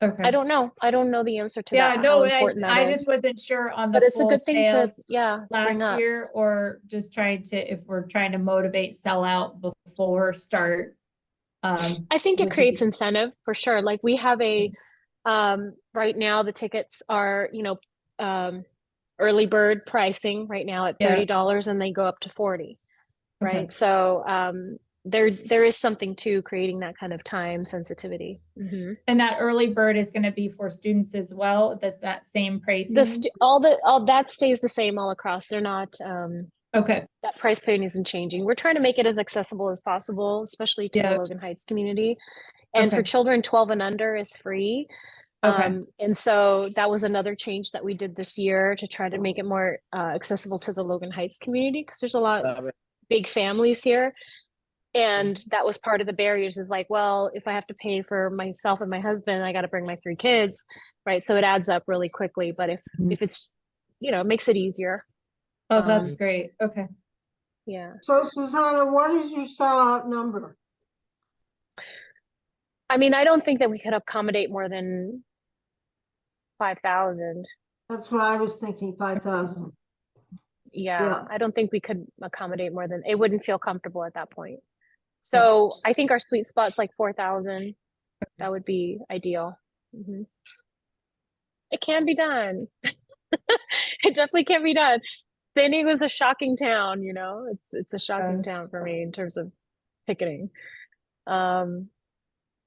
Okay. I don't know. I don't know the answer to Yeah, that, no, how important that I is. just wasn't sure on the But it's a full good thing to, sales bring last up. year, or just trying to, if we're trying to motivate sell out before start. I think it which creates is- incentive for sure. Like we have right now the tickets are, you know, early bird pricing right now at Yeah. $30 and they go up to 40, right? Okay. So there is something to creating that kind of time sensitivity. Mm-hmm. And that early bird is going to be for students as well. Does that same pricing? All that stays the same all across. They're not Okay. that price point isn't changing. We're trying to make it as accessible as possible, especially to the Yeah. Logan Heights community. And for Okay. children 12 and under is free. Okay. And so that was another change that we did this year to try to make it more accessible to the Logan Heights community, because there's a lot of big families here. And that was part of the barriers, is like, well, if I have to pay for myself and my husband, I got to bring my 3 kids, right? So it adds up really quickly. But if it's, you know, it makes it easier. Oh, that's great. Okay. Yeah. So Susanna, what is your sellout number? I mean, I don't think that we could accommodate more than 5,000. That's what I was thinking, 5,000. Yeah, I don't think we could accommodate more than, it wouldn't feel comfortable at that point. So I think our sweet spot's like 4,000. That would be ideal. Mm-hmm. It can be done. It definitely can be done. San Diego is a shocking town, you know. It's a shocking town for me in terms of ticketing.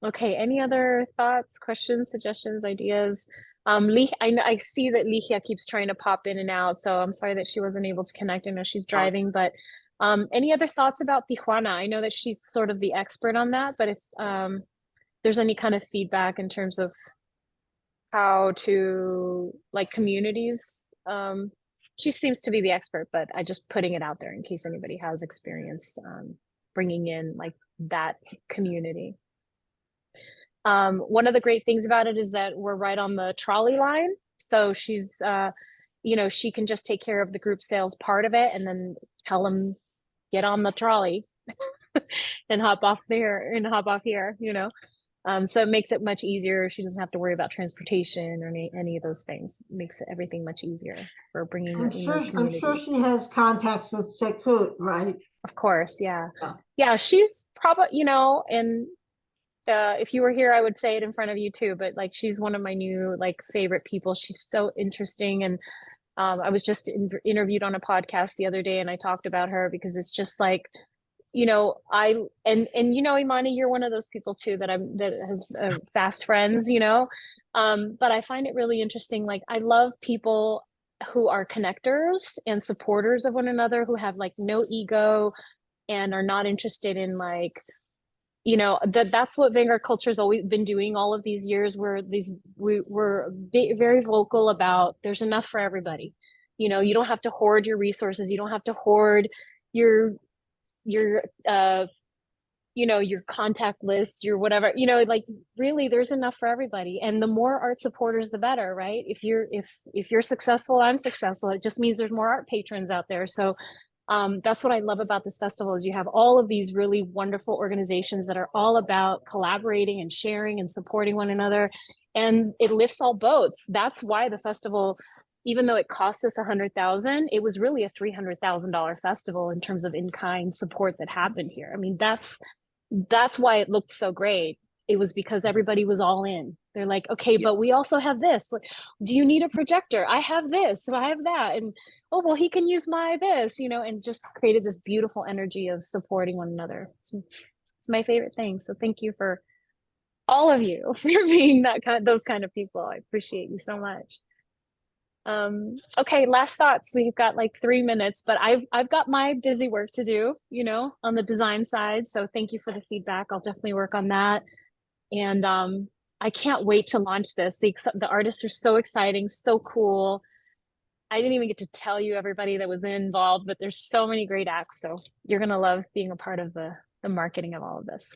Okay, any other thoughts, questions, suggestions, ideas? I see that Ligia keeps trying to pop in and out, so I'm sorry that she wasn't able to connect. I know she's driving, but any other thoughts about Tijuana? I know that she's sort of the expert on that, but if there's any kind of feedback in terms of how to, like, communities, she seems to be the expert, but I just putting it out there in case anybody has experience bringing in like that community. One of the great things about it is that we're right on the trolley line. So she's, you know, she can just take care of the group sales part of it and then tell them, get on the trolley and hop off here, you know. So it makes it much easier. She doesn't have to worry about transportation or any of those things. It makes everything much easier for bringing in those I'm communities. sure she has contacts with Sekut, right? Of course, yeah. Yeah. Yeah, she's probably, you know, and if you were here, I would say it in front of you too, but like she's one of my new like favorite people. She's so interesting. And I was just interviewed on a podcast the other day and I talked about her because it's just like, you know, and you know, Imani, you're one of those people too that has fast friends, you know. But I find it really interesting. Like I love people who are connectors and supporters of one another, who have like no ego and are not interested in like, you know, that's what Vanguard culture has always been doing all of these years, where we're very vocal about there's enough for everybody. You know, you don't have to hoard your resources. You don't have to hoard your you know, your contact list, your whatever, you know, like really there's enough for everybody. And the more art supporters, the better, right? If you're successful, I'm successful. It just means there's more art patrons out there. So that's what I love about this festival is you have all of these really wonderful organizations that are all about collaborating and sharing and supporting one another. And it lifts all boats. That's why the festival, even though it cost us $100,000, it was really a $300,000 festival in terms of in-kind support that happened here. I mean, that's why it looked so great. It was because everybody was all in. They're like, okay, but we also have this. Like, do you need a projector? I have this, so I have that. And oh, well, he can use my this, you know, and just created this beautiful energy of supporting one another. It's my favorite thing. So thank you for all of you for being those kind of people. I appreciate you so much. Okay, last thoughts. We've got like 3 minutes, but I've got my busy work to do, you know, on the design side. So thank you for the feedback. I'll definitely work on that. And I can't wait to launch this. The artists are so exciting, so cool. I didn't even get to tell you everybody that was involved, but there's so many great acts. So you're gonna love being a part of the marketing of all of this.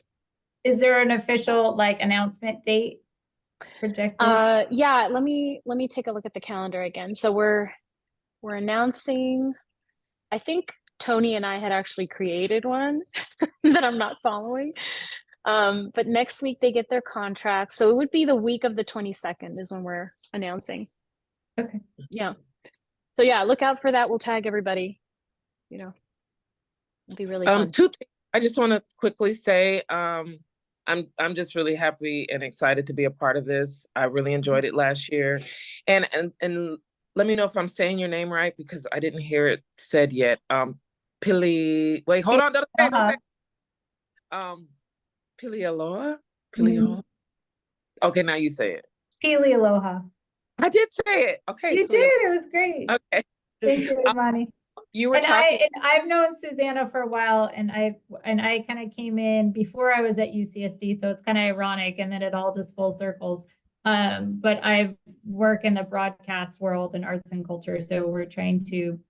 Is there an official like announcement date projected? Yeah, let me take a look at the calendar again. So we're announcing, I think Tony and I had actually created one that I'm not following. But next week they get their contract. So it would be the week of the 22nd is when we're announcing. Okay. Yeah. So yeah, look out for that. We'll tag everybody. You know, it'll be really fun. Two things I just want to quickly say. I'm just really happy and excited to be a part of this. I really enjoyed it last year. And let me know if I'm saying your name right, because I didn't hear it said yet. Wait, hold on. Don't say. Pilialoha? Okay, now you say it. Pili Aloha. I did say it. Okay. You did. It was great. Okay. Thank you, Imani. You were And talking. I've known Susanna for a while, and I kind of came in before I was at UCSD, so it's kind of ironic, and then it all just full circles. But I work in the broadcast world and arts and culture, so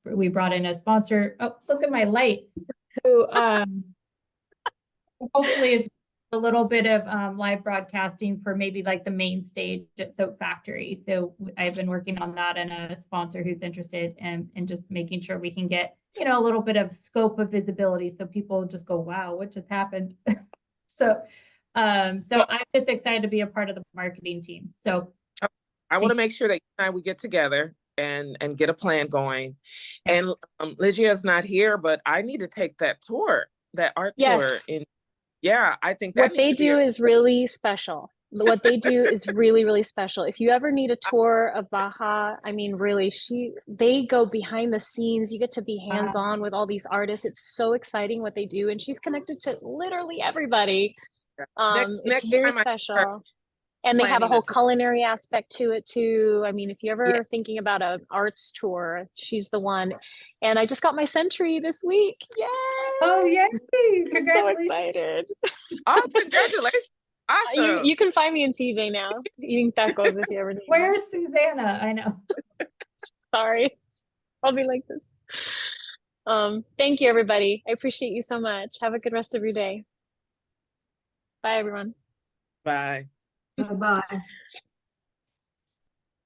we brought in a sponsor. Oh, look at my light. Who hopefully it's a little bit of live broadcasting for maybe like the main stage at Soap Factory. So I've been working on that, and a sponsor who's interested in just making sure we can get, you know, a little bit of scope of visibility so people just go, wow, what just happened? So I'm just excited to be a part of the marketing team. So I want to make sure that you and I, we get together and get a plan going. And Lygia is not here, but I need to take that tour, that art tour in. Yeah, I think that what they do is really special. What they do is really, really special. If you ever need a tour of Baja, I mean, really, they go behind the scenes. You get to be hands-on with all these artists. It's so exciting what they do. And she's connected to literally everybody. It's very special. And they have a whole culinary aspect to it too. I mean, if you're ever thinking about an arts tour, she's the one. And I just got my Century this week. Yay! Oh, yay! Congratulations! I'm so excited. Oh, congratulations! Awesome. You can find me in TJ now, eating tacos if you ever need. Where's Susanna? I know. Sorry, I'll be like this. Thank you, everybody. I appreciate you so much. Have a good rest of your day. Bye, everyone. Bye. Bye-bye.